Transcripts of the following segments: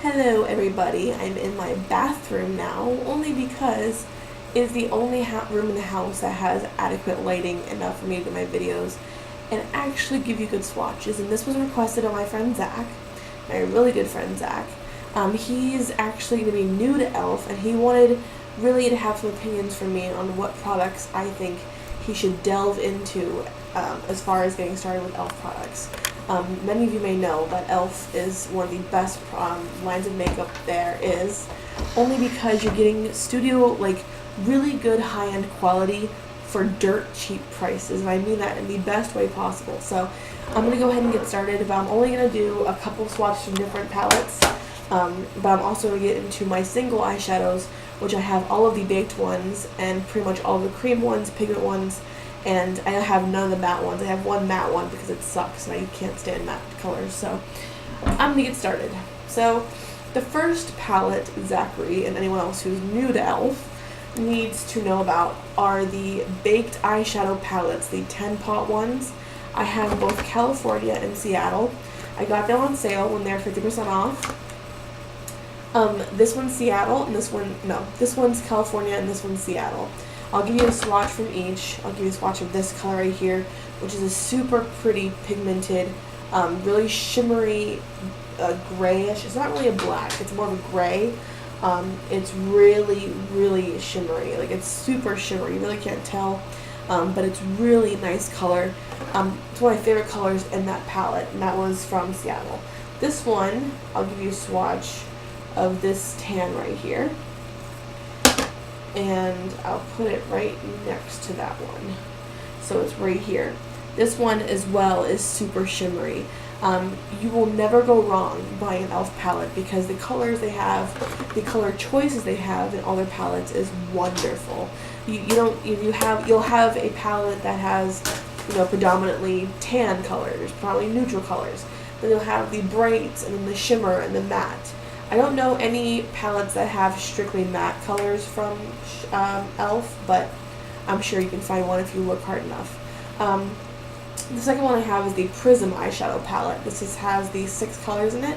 Hello everybody, I'm in my bathroom now, only because it's the only room in the house that has adequate lighting enough for me to do my videos and actually give you good swatches. And this was requested by my friend Zach, my really good friend Zach. He's actually going to be new to E.L.F. and he wanted really to have some opinions from me on what products I think he should delve into as far as getting started with E.L.F. products. Many of you may know that E.L.F. is one of the best lines of makeup there is, only because you're getting studio, like, really good high-end quality for dirt cheap prices, and I mean that in the best way possible. So I'm going to go ahead and get started, but I'm only going to do a couple of swatches from different palettes, but I'm also going to get into my single eyeshadows, which I have all of the baked ones and pretty much all of the cream ones, pigment ones, and I have none of the matte ones. I have one matte one because it sucks and I can't stand matte colors. So I'm going to get started. So the first palette Zachary and anyone else who's new to E.L.F. needs to know about are the baked eyeshadow palettes, the 10-pot ones. I have both California and Seattle. I got them on sale when they're 50% off. This one's Seattle and this one's California and this one's Seattle. I'll give you a swatch from each. I'll give you a swatch of this color right here, which is a super pretty pigmented, really shimmery, grayish. It's not really a black, it's more of a gray. It's really, really shimmery. Like, it's super shimmery. You really can't tell, but it's really nice color. It's one of my favorite colors in that palette, and that was from Seattle. This one, I'll give you a swatch of this tan right here. And I'll put it right next to that one. So it's right here. This one as well is super shimmery. You will never go wrong buying an E.L.F. palette because the colors they have, the color choices they have in all their palettes is wonderful. You'll have a palette that has, predominantly tan colors, probably neutral colors. Then you'll have the brights and then the shimmer and the matte. I don't know any palettes that have strictly matte colors from E.L.F., but I'm sure you can find one if you look hard enough. The second one I have is the Prism eyeshadow palette. This has the 6 colors in it.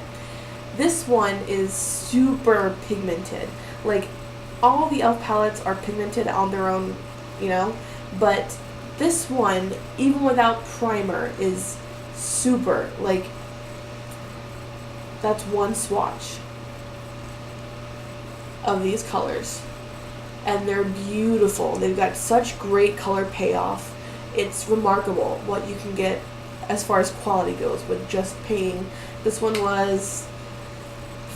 This one is super pigmented. Like, all the E.L.F. palettes are pigmented on their own, but this one, even without primer, is super, like, that's one swatch of these colors, and they're beautiful. They've got such great color payoff. It's remarkable what you can get as far as quality goes with just paying. This one was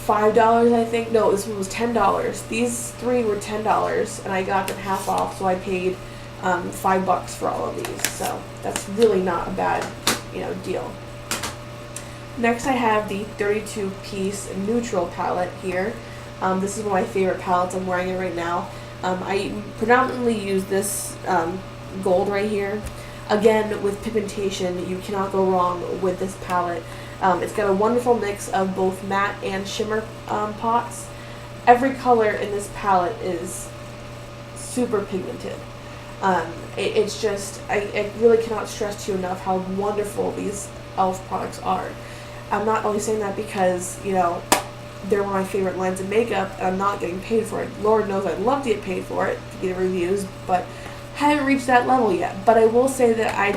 $5, I think. No, this one was $10. These 3 were $10, and I got them half off, so I paid $5 for all of these. So that's really not a bad, deal. Next, I have the 32-piece neutral palette here. This is one of my favorite palettes. I'm wearing it right now. I predominantly use this gold right here. Again, with pigmentation, you cannot go wrong with this palette. It's got a wonderful mix of both matte and shimmer pots. Every color in this palette is super pigmented. It's just, I really cannot stress to you enough how wonderful these E.L.F. products are. I'm not only saying that because, they're one of my favorite lines of makeup, and I'm not getting paid for it. Lord knows I'd love to get paid for it, to get reviews, but haven't reached that level yet. But I will say that I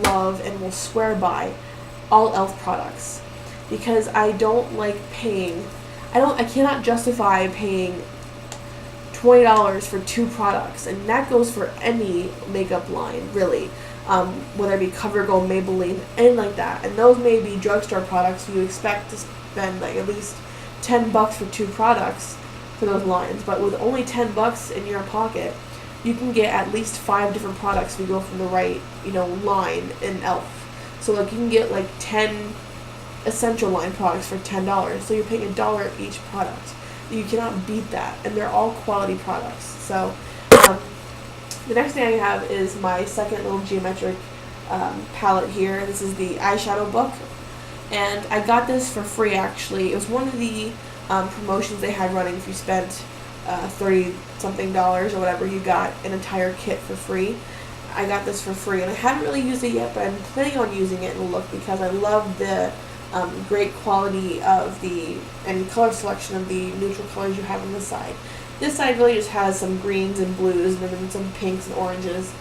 love and will swear by all E.L.F. products, because I don't like paying, I cannot justify paying $20 for 2 products, and that goes for any makeup line, really. Whether it be CoverGirl, Maybelline, anything like that. And those may be drugstore products, so you expect to spend like at least $10 for 2 products for those lines. But with only $10 in your pocket, you can get at least 5 different products if you go from the right, line in E.L.F. So like you can get like 10 essential line products for $10. So you're paying $1 each product. You cannot beat that, and they're all quality products. So the next thing I have is my second little geometric palette here. This is the eyeshadow book, and I got this for free actually. It was one of the promotions they had running. If you spent $30-something or whatever, you got an entire kit for free. I got this for free, and I haven't really used it yet, but I'm planning on using it in a look because I love the great quality of the and color selection of the neutral colors you have on this side. This side really just has some greens and blues and then some pinks and oranges.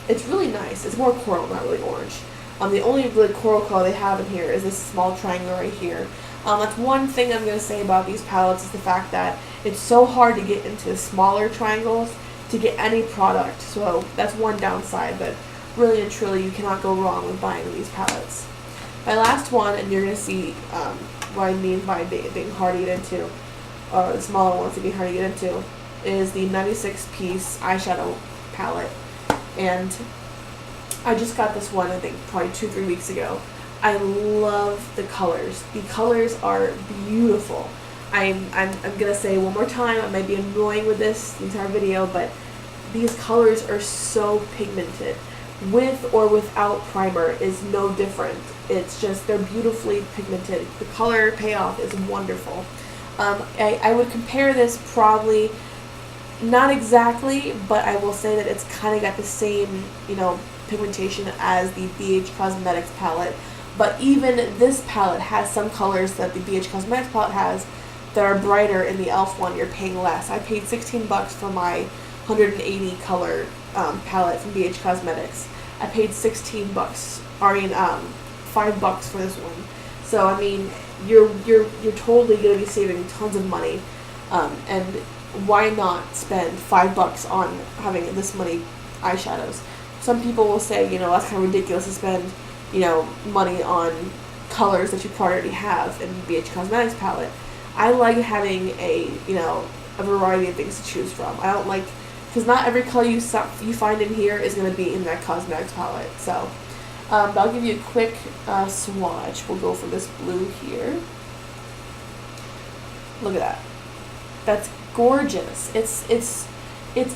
It's really nice. It's more coral, not really orange. The only really coral color they have in here is this small triangle right here. That's one thing I'm going to say about these palettes is the fact that it's so hard to get into smaller triangles to get any product. So that's one downside, but really and truly you cannot go wrong with buying these palettes. My last one, and you're going to see what I mean by being hard to get into, or the smaller ones to be hard to get into, is the 96-piece eyeshadow palette. And I just got this one, I think, probably 2-3 weeks ago. I love the colors. The colors are beautiful. I'm gonna say one more time, I might be annoying with this entire video, but these colors are so pigmented. With or without primer is no different. It's just, they're beautifully pigmented. The color payoff is wonderful. I would compare this probably, not exactly, but I will say that it's kind of got the same, pigmentation as the BH Cosmetics palette. But even this palette has some colors that the BH Cosmetics palette has that are brighter. In the E.L.F. one, you're paying less. I paid $16 for my 180 color palette from BH Cosmetics. I paid $16. $5 for this one. So I mean, you're totally gonna be saving tons of money, and why not spend $5 on having this many eyeshadows? Some people will say, that's kind of ridiculous to spend, money on colors that you already have in the BH Cosmetics palette. I like having a variety of things to choose from. I don't like, because not every color you find in here is going to be in that Cosmetics palette. So, but I'll give you a quick swatch. We'll go for this blue here. Look at that. That's gorgeous. It's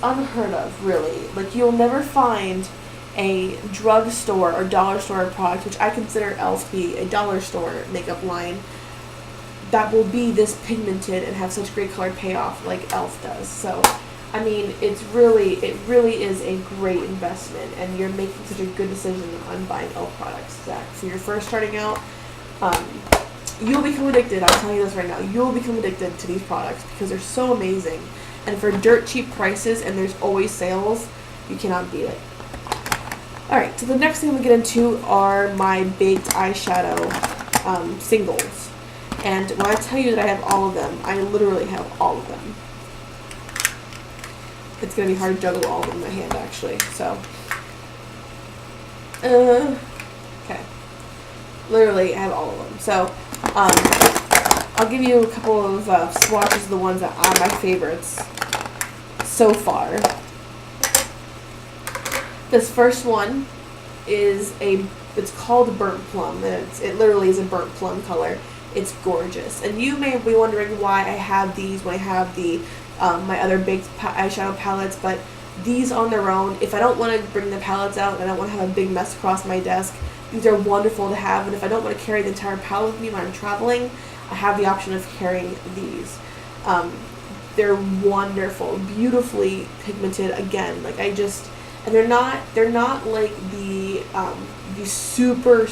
unheard of, really. Like, you'll never find a drugstore or dollar store product, which I consider E.L.F. to be a dollar store makeup line, that will be this pigmented and have such great color payoff like E.L.F. does. So, I mean, it really is a great investment, and you're making such a good decision on buying E.L.F. products. Zach, so you're first starting out, you'll become addicted. I'm telling you this right now. You'll become addicted to these products because they're so amazing. And for dirt cheap prices, and there's always sales, you cannot beat it. Alright, so the next thing we get into are my baked eyeshadow singles. And when I tell you that I have all of them, I literally have all of them. It's going to be hard to juggle all of them in my hand, actually. So, okay. Literally, I have all of them. So, I'll give you a couple of swatches of the ones that are my favorites so far. This first one is it's called Burnt Plum, and it literally is a burnt plum color. It's gorgeous. And you may be wondering why I have these when I have the my other baked eyeshadow palettes, but these on their own, if I don't want to bring the palettes out and I don't want to have a big mess across my desk, these are wonderful to have. And if I don't want to carry the entire palette with me when I'm traveling, I have the option of carrying these. They're wonderful, beautifully pigmented. Again, like and they're not like the super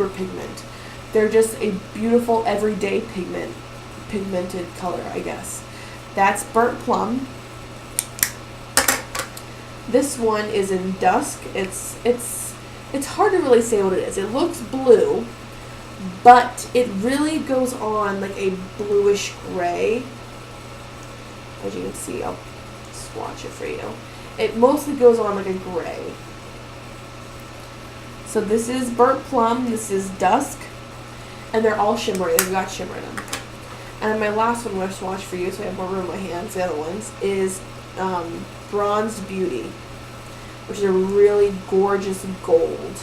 pigment. They're just a beautiful everyday pigmented color, I guess. That's Burnt Plum. This one is in Dusk. It's hard to really say what it is. It looks blue, but it really goes on like a bluish gray. As you can see, I'll swatch it for you. It mostly goes on like a gray. So this is Burnt Plum, this is Dusk, and they're all shimmery. They've got shimmer in them. And my last one I'm going to swatch for you so I have more room in my hands, the other ones, is Bronzed Beauty, which is a really gorgeous gold.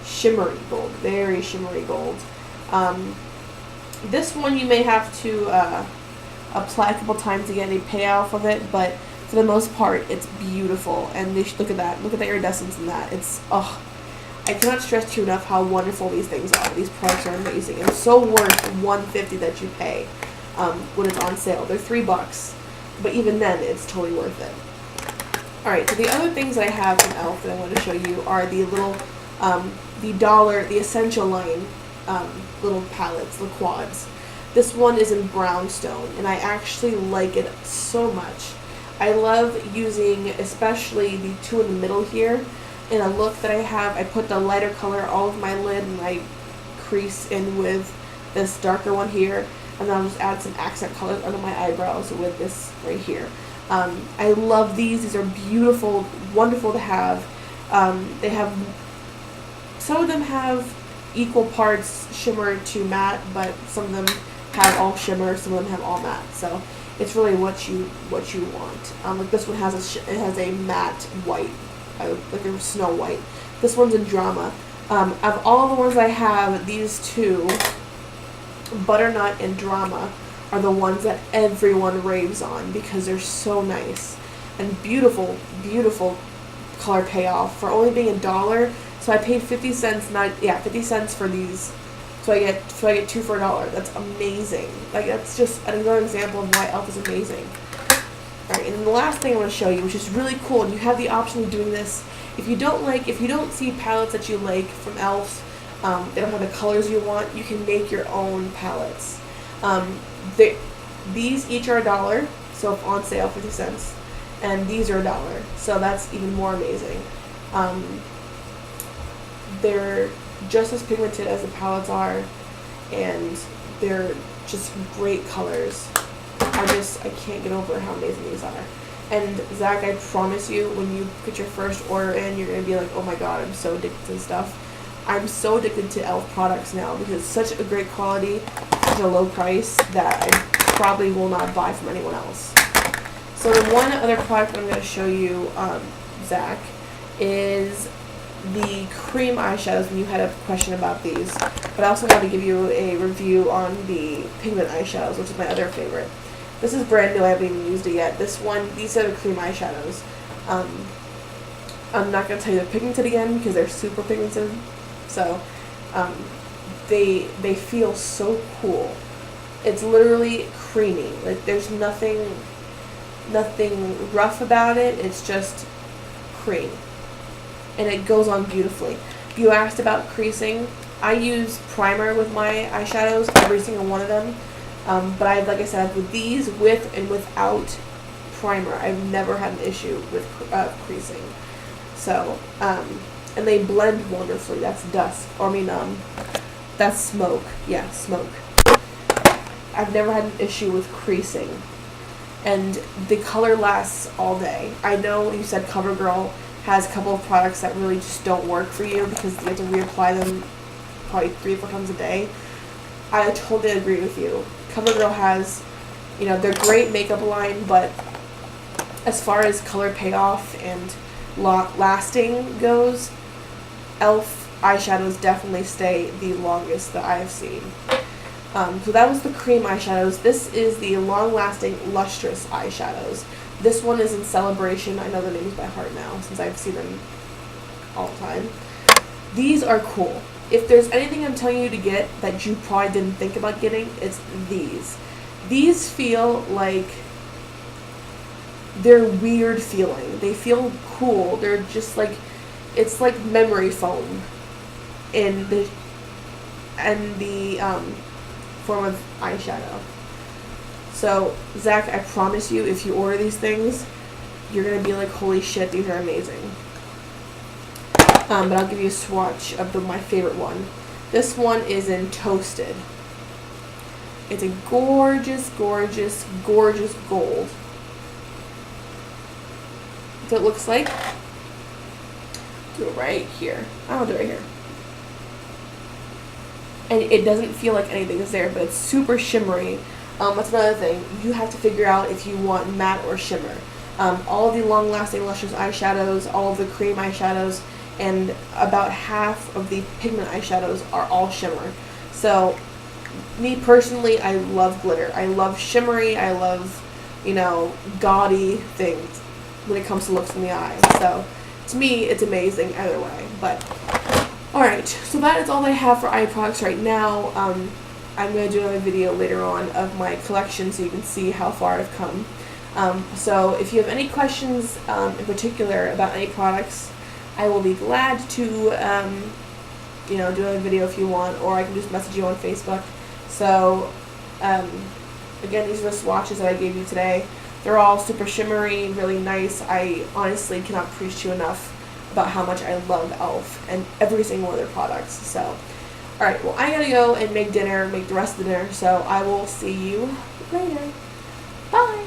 Shimmery gold, very shimmery gold. This one you may have to apply a couple times to get any payoff of it, but for the most part, it's beautiful. And look at that. Look at the iridescence in that. It's, I cannot stress to you enough how wonderful these things are. These products are amazing and so worth $150 that you pay when it's on sale. They're $3, but even then, it's totally worth it. Alright, so the other things that I have from E.L.F. that I want to show you are the little, the Essential line little palettes, the quads. This one is in brownstone, and I actually like it so much. I love using especially the two in the middle here. In a look that I have, I put the lighter color all over my lid, and I crease in with this darker one here, and then I'll just add some accent colors under my eyebrows with this right here. I love these. These are beautiful, wonderful to have. They have, some of them have equal parts shimmer to matte, but some of them have all shimmer, some of them have all matte. So it's really what you want. Like this one has it has a matte white, like a snow white. This one's in drama. Of all the ones I have, these two, butternut and drama, are the ones that everyone raves on because they're so nice and beautiful, beautiful color payoff for only being $1. So I paid 50 cents, 50 cents for these. So I get two for $1. That's amazing. Like, that's just another example of why E.L.F. is amazing. Alright, and then the last thing I want to show you, which is really cool, and you have the option of doing this. If you don't see palettes that you like from E.L.F., they don't have the colors you want, you can make your own palettes. These each are $1, so if on sale, 50 cents. And these are $1, so that's even more amazing. They're just as pigmented as the palettes are, and they're just great colors. I can't get over how amazing these are. And Zach, I promise you, when you put your first order in, you're going to be like, oh my god, I'm so addicted to this stuff. I'm so addicted to E.L.F. products now because it's such a great quality at a low price that I probably will not buy from anyone else. So the one other product I'm going to show you, Zach, is the cream eyeshadows, and you had a question about these. But I also want to give you a review on the pigment eyeshadows, which is my other favorite. This is brand new, I haven't even used it yet. These are the cream eyeshadows. I'm not going to tell you they're pigmented again because they're super pigmented. So, they feel so cool. It's literally creamy. Like, there's nothing rough about it. It's just cream. And it goes on beautifully. You asked about creasing. I use primer with my eyeshadows, every single one of them. But like I said, with these, with and without primer, I've never had an issue with creasing. So, and they blend wonderfully. That's dust. Or that's smoke. Yeah, smoke. I've never had an issue with creasing. And the color lasts all day. I know you said CoverGirl has a couple of products that really just don't work for you because you have to reapply them probably 3 or 4 times a day. I totally agree with you. CoverGirl has, they're great makeup line, but as far as color payoff and lasting goes, E.L.F. eyeshadows definitely stay the longest that I have seen. So that was the cream eyeshadows. This is the long-lasting, lustrous eyeshadows. This one is in Celebration. I know the names by heart now since I've seen them all the time. These are cool. If there's anything I'm telling you to get that you probably didn't think about getting, it's these. These feel like they're weird feeling. They feel cool. They're just like, it's like memory foam in the form of eyeshadow. So, Zach, I promise you, if you order these things, you're going to be like, holy shit, these are amazing. But I'll give you a swatch of my favorite one. This one is in Toasted. It's a gorgeous, gorgeous, gorgeous gold. So it looks like, do it right here. I'll do it right here. And it doesn't feel like anything is there, but it's super shimmery. That's another thing. You have to figure out if you want matte or shimmer. All of the long-lasting lustrous eyeshadows, all of the cream eyeshadows, and about half of the pigment eyeshadows are all shimmer. So, me personally, I love glitter. I love shimmery. I love, gaudy things when it comes to looks in the eye. So, to me, it's amazing either way. But, alright, so that is all I have for eye products right now. I'm going to do another video later on of my collection so you can see how far I've come. So if you have any questions in particular about any products, I will be glad to do a video if you want, or I can just message you on Facebook. So, again, these are the swatches that I gave you today. They're all super shimmery, really nice. I honestly cannot preach to you enough about how much I love E.L.F. and every single one of their products. So, alright, well, I gotta go and make the rest of the dinner, so I will see you later. Bye!